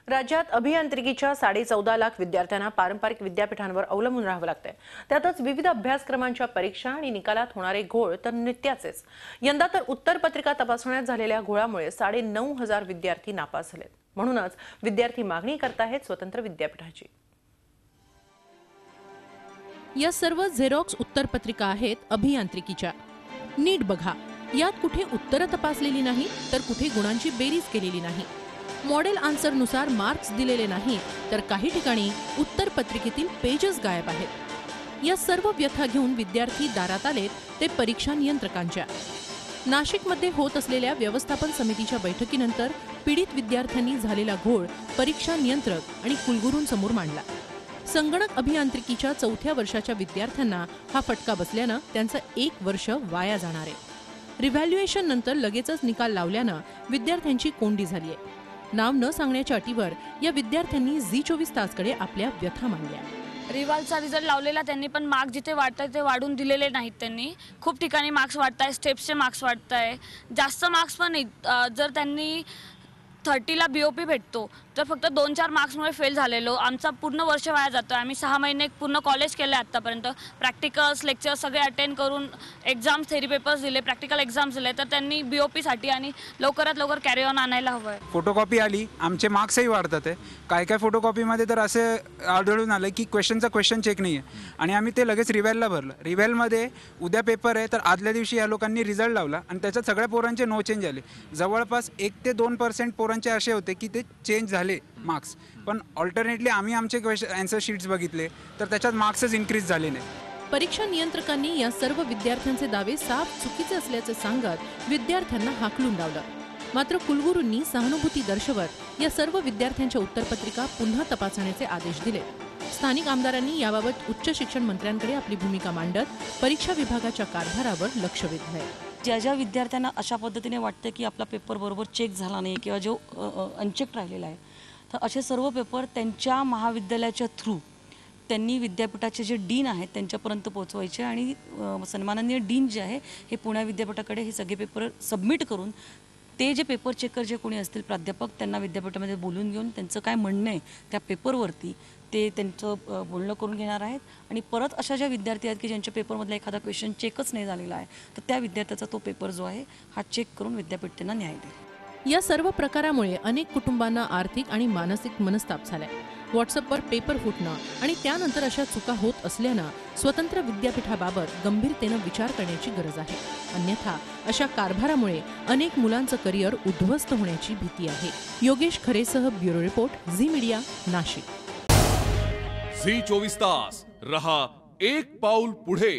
राज्यात अभियांत्रिकीच्या 14.5 लाख विद्यार्थ्यांना पारंपरिक विद्यापीठांवर अवलंबून राहावं लागतंय। त्यातच विविध अभ्यासक्रमांच्या परीक्षा आणि निकालात होणारे घोळ तर नित्याचेच। यंदा तर उत्तरपत्रिका तपासण्यात झालेल्या घोळामुळे 9,500 विद्यार्थी नापास झालेत। म्हणूनच विद्यार्थी मागणी करतायत स्वतंत्र विद्यापीठाची। या सर्व झेरॉक्स उत्तरपत्रिका आहेत अभियांत्रिकीच्या। नीट बघा, यात कुठे उत्तरं तपासलेली नाही तर कुठे गुणांची बेरीज केलेली नाही। मॉडेल आन्सरनुसार मार्क्स दिलेले नाही तर काही ठिकाणी उत्तरपत्रिकेतील पेजेस गायब आहेत। या सर्व व्यथा घेऊन विद्यार्थी दारात आलेत ते परीक्षा नियंत्रकांच्या। नाशिकमध्ये होत असलेल्या व्यवस्थापन समितीच्या बैठकीनंतर पीडित विद्यार्थ्यांनी झालेला घोळ परीक्षा नियंत्रक आणि कुलगुरूंसमोर मांडला। संगणक अभियांत्रिकीच्या 4थ्या वर्षाच्या विद्यार्थ्यांना हा फटका बसल्यानं त्यांचं 1 वर्ष वाया जाणार आहे। रिव्हॅल्युएशन नंतर लगेचच निकाल लावल्यानं विद्यार्थ्यांची कोंडी झाली आहे। नाव न सांगण्याच्या अटीवर या विद्यार्थ्यांनी झी24 तासकडे आपल्या व्यथा मांडल्या। रिवालचा रिझल्ट लावलेला त्यांनी, पण मार्क्स जिथे वाढताय ते वाढून दिलेले नाहीत। त्यांनी खूप ठिकाणी मार्क्स वाढताय, स्टेप्सचे मार्क्स वाढताय, जास्त मार्क्स पण नाही। जर त्यांनी 30ला BOP भेटतो तर फक्त 2-4 मार्क्समुळे फेल झालेलो आमचा पूर्ण वर्ष वाया जातो। आम्ही 6 महिने पूर्ण कॉलेज केले आतापर्यंत, प्रॅक्टिकल्स लेक्चर सगळे अटेंड करून एग्जाम्स थेरी पेपर्स दिले, प्रॅक्टिकल एग्जाम्स दिले, तर त्यांनी BOP साठी आणि लवकरात लवकर कॅरी ऑन आणायला हवंय। फोटोकॉपी आली, आमचे मार्क्सही वाढतात आहे। काय फोटोकॉपीमध्ये तर असे आढळून आलं की क्वेश्चन चेक नाही आहे आणि आम्ही ते लगेच रिव्हॅलला भरलं। रिव्हॅलमध्ये उद्या पेपर आहे तर आदल्या दिवशी या लोकांनी रिझल्ट लावला आणि त्याच्यात सगळ्या पोरांचे नो चेंज आले। जवळपास 1 ते 2% पोरांचे असे होते की ते चेंज झाले मार्क्स, पण ऑल्टरनेटली आम्ही आमचे आन्सर शीट्स बघितले तर त्याच्यात मार्क्सच इन्क्रीज झाले नाही। परीक्षा नियंत्रकांनी या सर्व विद्यार्थ्यांचे दावे साफ चुकीचे असल्याचे सांगत विद्यार्थ्यांना हाकलून लावलं। मात्र कुलगुरूंनी सहानुभूती दर्शवत या सर्व विद्यार्थ्यांच्या उत्तरपत्रिका पुन्हा तपासण्याचे आदेश दिले। स्थानिक आमदारांनी याबाबत उच्च शिक्षण मंत्र्यांकडे आपली भूमिका मांडत परीक्षा विभागाच्या कारभारावर लक्ष वेधलंय। ज्या विद्यार्थ्यांना अशा पद्धतीने वाटतं की आपला पेपर बरोबर चेक झाला नाही किंवा जो अनचेक राहिलेला आहे, तर असे सर्व पेपर त्यांच्या महाविद्यालयाच्या थ्रू त्यांनी विद्यापीठाचे जे डीन आहेत त्यांच्यापर्यंत पोहोचवायचे आणि सन्माननीय डीन जे आहे हे पुणे विद्यापीठाकडे हे सगळे पेपर सबमिट करून ते जे पेपर चेकर जे कोणी असतील प्राध्यापक त्यांना विद्यापीठामध्ये बोलून घेऊन त्यांचं काय म्हणणं आहे त्या पेपरवरती ते त्यांचं बोलणं करून घेणार आहेत आणि परत अशा ज्या विद्यार्थी आहेत की ज्यांच्या पेपरमधला एखादा क्वेश्चन चेकच नाही झालेला आहे तर त्या विद्यार्थ्याचा तो पेपर जो आहे हा चेक करून विद्यापीठ त्यांना न्याय देईल। या सर्व प्रकारामुळे अनेक कुटुंबांना आर्थिक आणि मानसिक मनस्ताप झालाय। व्हॉट्सअपवर पेपर फुटणं आणि त्यानंतर अशा चुका होत असल्यानं स्वतंत्र विद्यापीठाबाबत गंभीरतेनं विचार करण्याची गरज आहे। अन्यथा अशा कारभारामुळे अनेक मुलांचं करिअर उद्ध्वस्त होण्याची भीती आहे। योगेश खरेसह bureau report, Zee media, Nashik. Zee 24 तास रहा एक पाऊल पुढे।